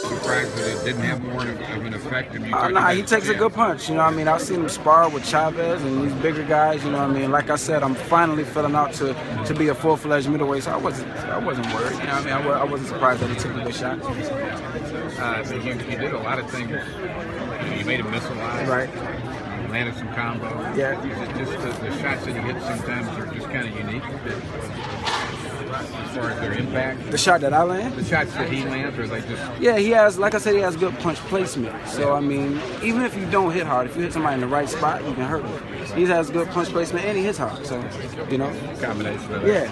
surprised that it didn't have more of an effect? Nah, he takes a good punch. You know what I mean? I've seen him spar with Chavez and these bigger guys. You know what I mean? Like I said, I'm finally filling out to be a full-fledged middleweight. So I wasn't worried. You know what I mean? I wasn't surprised that he took a good shot. You did a lot of things. You made him miss a lot. Right. You landed some combos. Yeah. Is it just the shots that he hits sometimes are just kind of unique? As far as their impact? The shot that I land? The shots that he lands, or they just... Yeah, he has, like I said, he has good punch placement. So, I mean, even if you don't hit hard, if you hit somebody in the right spot, you can hurt him. He has good punch placement, and he hits hard. So, you know. Combination of that. Yeah.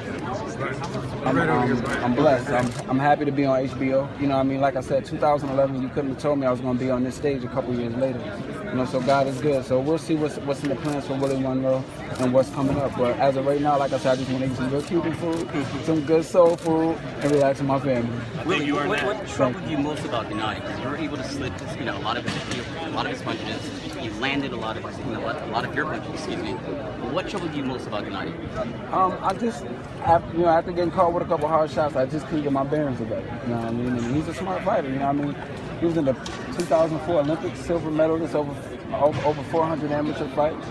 I'm blessed. I'm happy to be on HBO. You know what I mean? Like I said, 2011, you couldn't have told me I was going to be on this stage a couple years later. You know, so God is good. So we'll see what's in the plans for Willie Monroe and what's coming up. But as of right now, like I said, I just want to eat some good Cuban food, some good soul food, and relax with my family. Willie, what troubled you most about Gennady? Because you were able to slip, a lot of his punches. You landed a lot of your punches. Excuse me. But what troubled you most about Gennady? I just, after getting caught with a couple hard shots, I just couldn't get my bearings together. You know what I mean? And he's a smart fighter. You know what I mean? He was in the 2004 Olympics, silver medalist, over 400 amateur fights,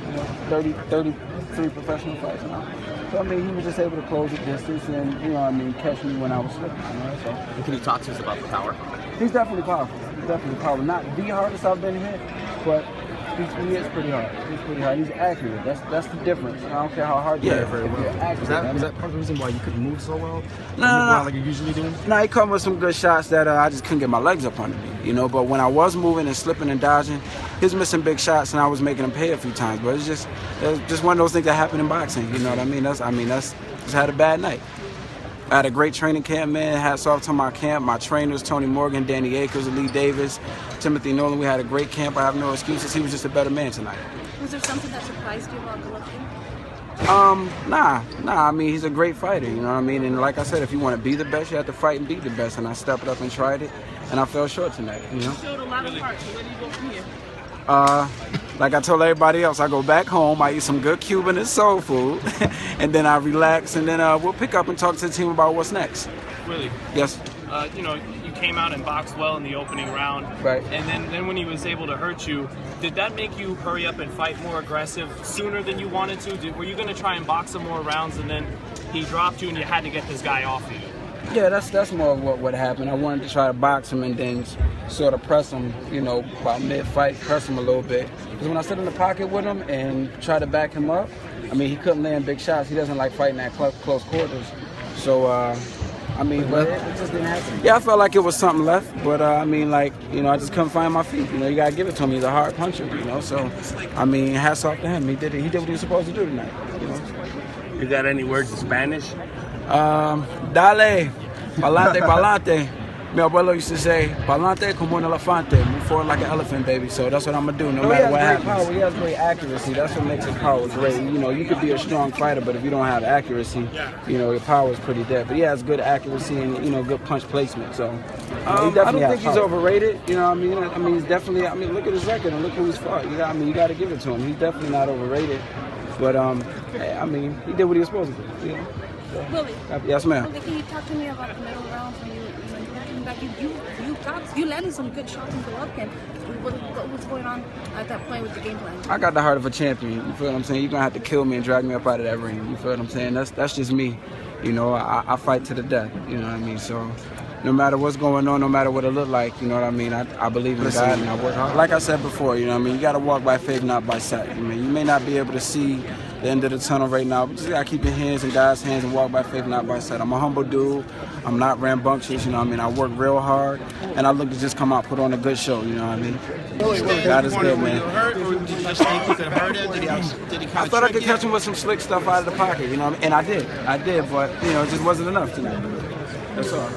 33 professional fights. You know? So I mean, he was just able to close the distance and catch me when I was slipping. So. Can you talk to us about the power? He's definitely powerful. He's definitely powerful. Not the hardest I've been hit, but he is pretty hard. He's pretty hard. He's accurate. That's the difference. I don't care how hard you hit. Very well. Was that part of the reason why you couldn't move so well? No. Like you usually do? No, he come with some good shots that I just couldn't get my legs up under me. You know, but when I was moving and slipping and dodging, he was missing big shots, and I was making him pay a few times. But it's just one of those things that happen in boxing. You know what I mean? That's just had a bad night. I had a great training camp, man. Hats off to my camp, my trainers, Tony Morgan, Danny Akers, Lee Davis, Timothy Nolan. We had a great camp. I have no excuses. He was just a better man tonight. Was there something that surprised you about Golovkin? Nah. I mean, he's a great fighter, you know what I mean? And like I said, if you want to be the best, you have to fight and be the best. And I stepped up and tried it, and I fell short tonight, you know? You showed a lot of heart, so where do you go from here? Like I told everybody else, I go back home, I eat some good Cuban and soul food, and then I relax, and then we'll pick up and talk to the team about what's next. Willie. Yes? You came out and boxed well in the opening round. Right. And then when he was able to hurt you, did that make you hurry up and fight more aggressive sooner than you wanted to? Were you going to try and box some more rounds, and then he dropped you and you had to get this guy off you? Yeah, that's more of what happened. I wanted to try to box him and then sort of press him, about mid-fight, press him a little bit. Because when I sit in the pocket with him and try to back him up, I mean, he couldn't land big shots. He doesn't like fighting at close quarters. So, but it just didn't happen. Yeah, I felt like it was something left, but I just couldn't find my feet. You got to give it to him. He's a hard puncher, So, hats off to him. He did what he was supposed to do tonight, You got any words in Spanish? Dale, pa'lante, pa'lante. Mi abuelo used to say, pa'lante como un elefante, move forward like an elephant, baby. So that's what I'm going to do, no matter what happens. Power. He has great accuracy. That's what makes his power great. You could be a strong fighter, but if you don't have accuracy, your power is pretty dead. But he has good accuracy and, good punch placement. So I don't think he's overrated. He's definitely, look at his record and look who he's fought. You got to give it to him. He's definitely not overrated. But, he did what he was supposed to do, Willie. Yes, ma'am. Willie, can you talk to me about the middle rounds when you came back? You landed some good shots in Golovkin. What was going on at that point with the game plan? I got the heart of a champion. You feel what I'm saying? You're gonna have to kill me and drag me up out of that ring. You feel what I'm saying? That's just me. I fight to the death. You know what I mean? So no matter what's going on, no matter what it look like, you know what I mean? I believe in God and I work hard. Like I said before, you got to walk by faith, not by sight. You may not be able to see the end of the tunnel right now, but you just got to keep your hands in God's hands and walk by faith, not by sight. I'm a humble dude. I'm not rambunctious, I work real hard, and I look to just come out, put on a good show, you know what I mean? God is good, man. I thought I could catch him with some slick stuff out of the pocket, and I did, but, it just wasn't enough tonight. That's all.